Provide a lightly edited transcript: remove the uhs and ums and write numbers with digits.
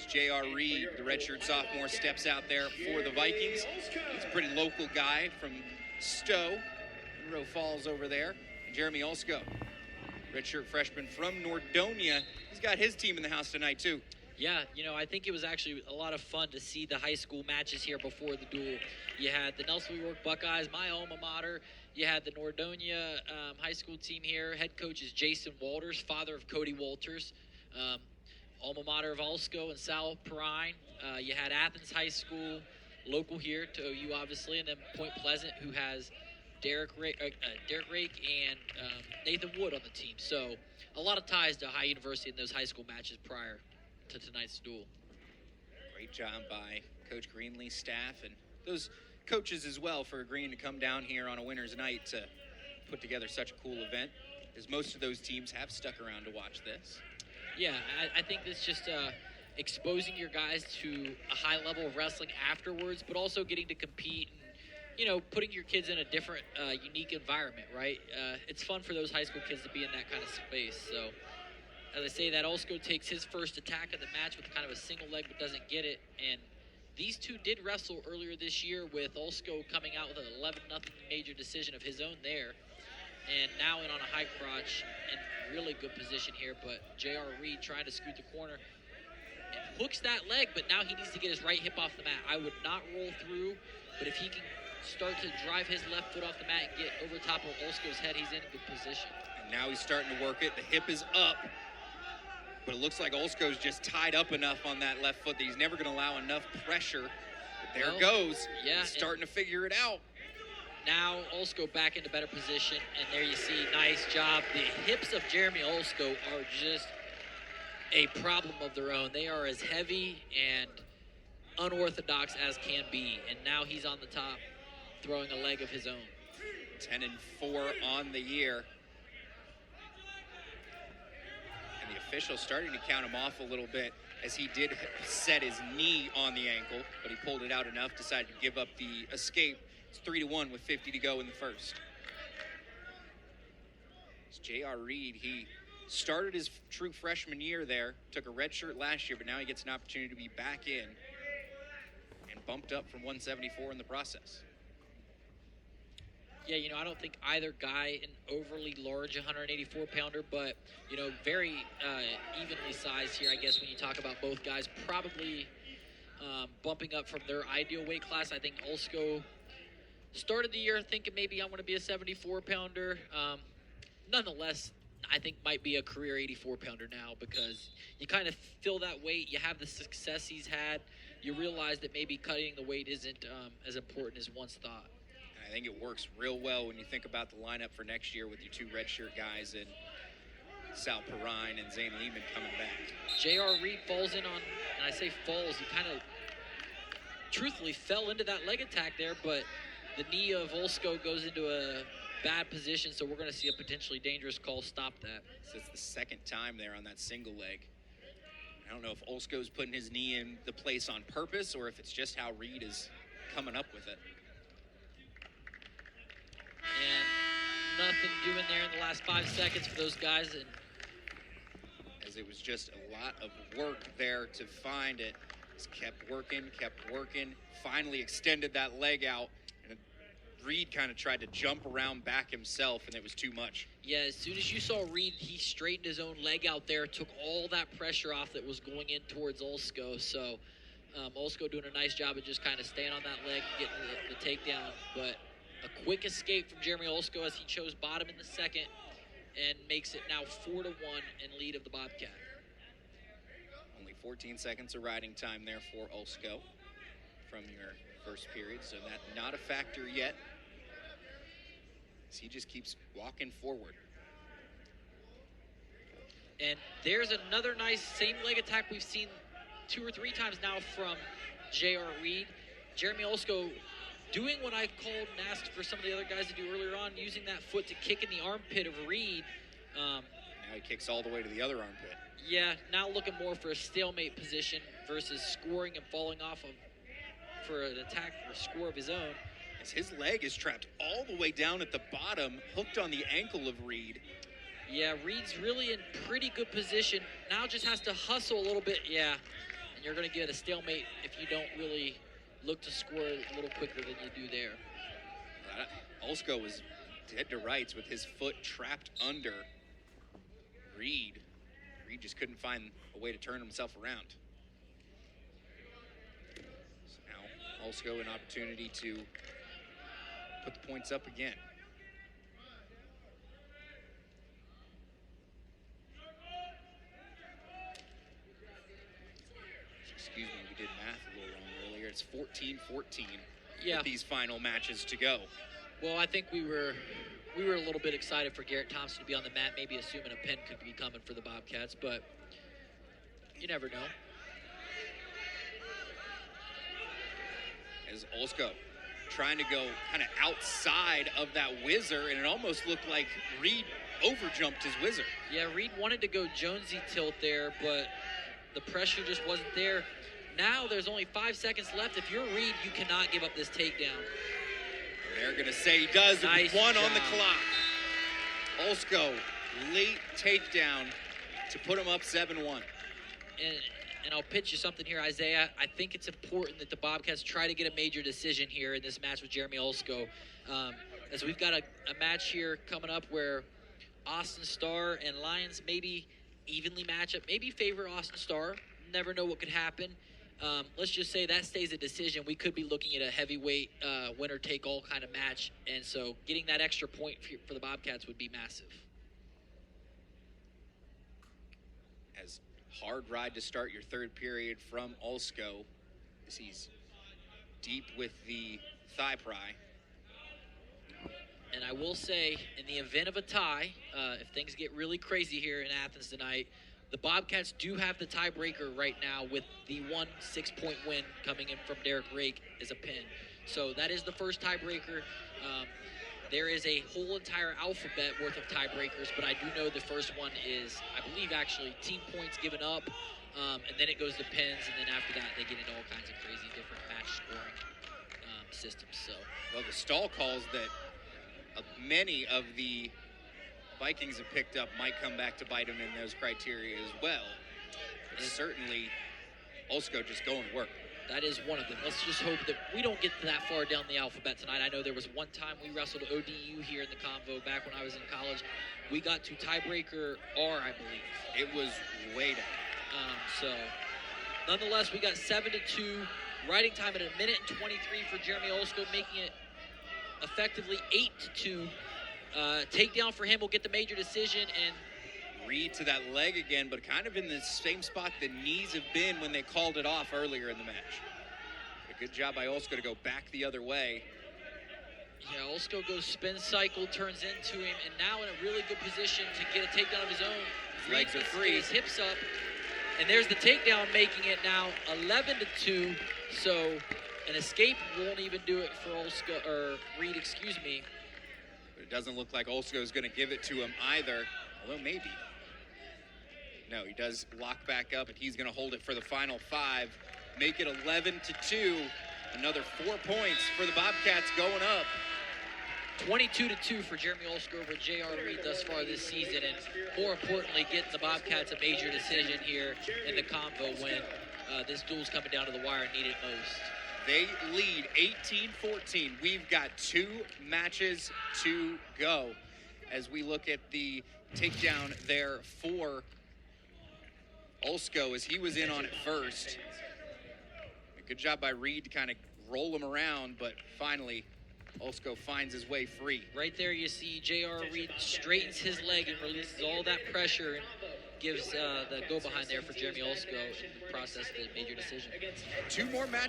J.R. Reed, the redshirt sophomore, steps out there for the Vikings. He's a pretty local guy from Stowe, Monroe Falls over there. And Jeremy Olszko, redshirt freshman from Nordonia. He's got his team in the house tonight, too. Yeah, you know, I think it was actually a lot of fun to see the high school matches here before the duel. You had the Nelsonville York Buckeyes, my alma mater. You had the Nordonia high school team here. Head coach is Jason Walters, father of Cody Walters. Alma mater of Olszko and Sal Perrine. You had Athens High School, local here to OU, obviously, and then Point Pleasant, who has Derek Rake and Nathan Wood on the team. So a lot of ties to Ohio University in those high school matches prior to tonight's duel. Great job by Coach Greenlee's staff and those coaches as well for agreeing to come down here on a winter's night to put together such a cool event, as most of those teams have stuck around to watch this. Yeah, I think it's just exposing your guys to a high level of wrestling afterwards, but also getting to compete and, you know, putting your kids in a different, unique environment, right? It's fun for those high school kids to be in that kind of space. So, as I say, that Olszko takes his first attack of the match with kind of a single leg but doesn't get it. And these two did wrestle earlier this year, with Olszko coming out with an 11-0 major decision of his own there. And now in on a high crotch in really good position here, but J.R. Reed trying to scoot the corner and hooks that leg, but now he needs to get his right hip off the mat. I would not roll through, but if he can start to drive his left foot off the mat and get over top of Olszko's head, he's in a good position. And now he's starting to work it. The hip is up, but it looks like Olszko's just tied up enough on that left foot that he's never going to allow enough pressure. But there it goes. Yeah, he's starting to figure it out. Now Olszko back into better position, and there you see, nice job. The hips of Jeremy Olszko are just a problem of their own. They are as heavy and unorthodox as can be, and now he's on the top, throwing a leg of his own. 10-4 on the year. And the official starting to count him off a little bit, as he did set his knee on the ankle, but he pulled it out enough, decided to give up the escape. It's 3-1 with 50 to go in the first. It's J.R. Reed. He started his true freshman year there, took a red shirt last year, but now he gets an opportunity to be back in and bumped up from 174 in the process. Yeah, you know, I don't think either guy an overly large 184-pounder, but, you know, very evenly sized here, I guess, when you talk about both guys. Probably bumping up from their ideal weight class. I think Olszko started the year thinking maybe I'm going to be a 74-pounder. Nonetheless, I think might be a career 84-pounder now, because you kind of feel that weight. You have the success he's had. You realize that maybe cutting the weight isn't as important as once thought. I think it works real well when you think about the lineup for next year with your two redshirt guys and Sal Perrine and Zane Lehman coming back. J.R. Reed falls in on, and I say falls, he kind of truthfully fell into that leg attack there, but the knee of Olszko goes into a bad position, so we're going to see a potentially dangerous call stop that. So it's the second time there on that single leg. I don't know if Olszko's putting his knee in the place on purpose or if it's just how Reed is coming up with it. And nothing doing there in the last 5 seconds for those guys. And as it was just a lot of work there to find it. Just kept working, finally extended that leg out. And Reed kind of tried to jump around back himself, and it was too much. Yeah, as soon as you saw Reed, he straightened his own leg out there, took all that pressure off that was going in towards Olszko. So Olszko doing a nice job of just kind of staying on that leg, getting the takedown. But a quick escape from Jeremy Olszko as he chose bottom in the second and makes it now 4-1 in lead of the Bobcat. Only 14 seconds of riding time there for Olszko from your first period, so that's not a factor yet, as he just keeps walking forward. And there's another nice same leg attack we've seen 2 or 3 times now from J.R. Reed. Jeremy Olszko doing what I called and asked for some of the other guys to do earlier on, using that foot to kick in the armpit of Reed. Now he kicks all the way to the other armpit. Yeah, now looking more for a stalemate position versus scoring and falling off of for an attack or a score of his own. As his leg is trapped all the way down at the bottom, hooked on the ankle of Reed. Yeah, Reed's really in pretty good position. Now just has to hustle a little bit. Yeah, and you're going to get a stalemate if you don't really look to score a little quicker than you do there. Olszko was dead to rights with his foot trapped under Reed. Reed just couldn't find a way to turn himself around. So now Olszko an opportunity to put the points up again. Excuse me, we did math a little wrong earlier. It's 14-14 with these final matches to go. Well, I think we were a little bit excited for Garrett Thompson to be on the mat, maybe assuming a pin could be coming for the Bobcats, but you never know. As Olszko trying to go kind of outside of that whizzer, and it almost looked like Reed overjumped his whizzer. Yeah, Reed wanted to go Jonesy tilt there, but the pressure just wasn't there. Now there's only 5 seconds left. If you're Reed, you cannot give up this takedown. They're going to say he does. Nice one job on the clock. Olszko, late takedown to put him up 7-1. And I'll pitch you something here, Isaiah. I think it's important that the Bobcats try to get a major decision here in this match with Jeremy Olszko. As we've got a match here coming up where Austin Starr and Lions maybe evenly match up, maybe favor Austin Starr. Never know what could happen. Let's just say that stays a decision. We could be looking at a heavyweight winner-take-all kind of match, and so getting that extra point for the Bobcats would be massive. As hard ride to start your third period from Olszko, as he's deep with the thigh pry. And I will say, in the event of a tie, if things get really crazy here in Athens tonight, the Bobcats do have the tiebreaker right now with the 1 6-point win coming in from Derek Rake as a pin. So that is the first tiebreaker. There is a whole entire alphabet worth of tiebreakers, but I do know the first one is, I believe, actually team points given up, and then it goes to pins, and then after that they get into all kinds of crazy different match scoring systems. So, well, the stall calls that many of the Vikings have picked up might come back to bite them in those criteria as well. But certainly, Olszko just going to work. That is one of them. Let's just hope that we don't get that far down the alphabet tonight. I know there was one time we wrestled ODU here in the convo back when I was in college. We got to tiebreaker R, I believe. It was way down. So, nonetheless, we got 7-2. Riding time at 1:23 for Jeremy Olszko, making it effectively 8-2. Takedown for him will get the major decision, and Reed to that leg again, but kind of in the same spot the knees have been when they called it off earlier in the match. A good job by Olszko to go back the other way. Yeah, Olszko goes spin cycle, turns into him, and now in a really good position to get a takedown of his own. His legs are free. His hips up, and there's the takedown, making it now 11-2. So an escape won't even do it for Olszko, or Reed, excuse me. But it doesn't look like Olszko is going to give it to him either, although maybe. No, he does lock back up, and he's going to hold it for the final 5. Make it 11-2. Another 4 points for the Bobcats going up. 22-2 for Jeremy Olszko over J.R. Reed thus far this season, and more importantly, getting the Bobcats a major decision here in the convo when this duel's coming down to the wire and needed most. They lead 18-14. We've got 2 matches to go as we look at the takedown there for Olszko as he was in on it first. A good job by Reed to kind of roll him around, but finally Olszko finds his way free. Right there you see J.R. Reed straightens his leg and releases all that pressure and gives the go behind there for Jeremy Olszko in the process of the major decision. 2 more matches.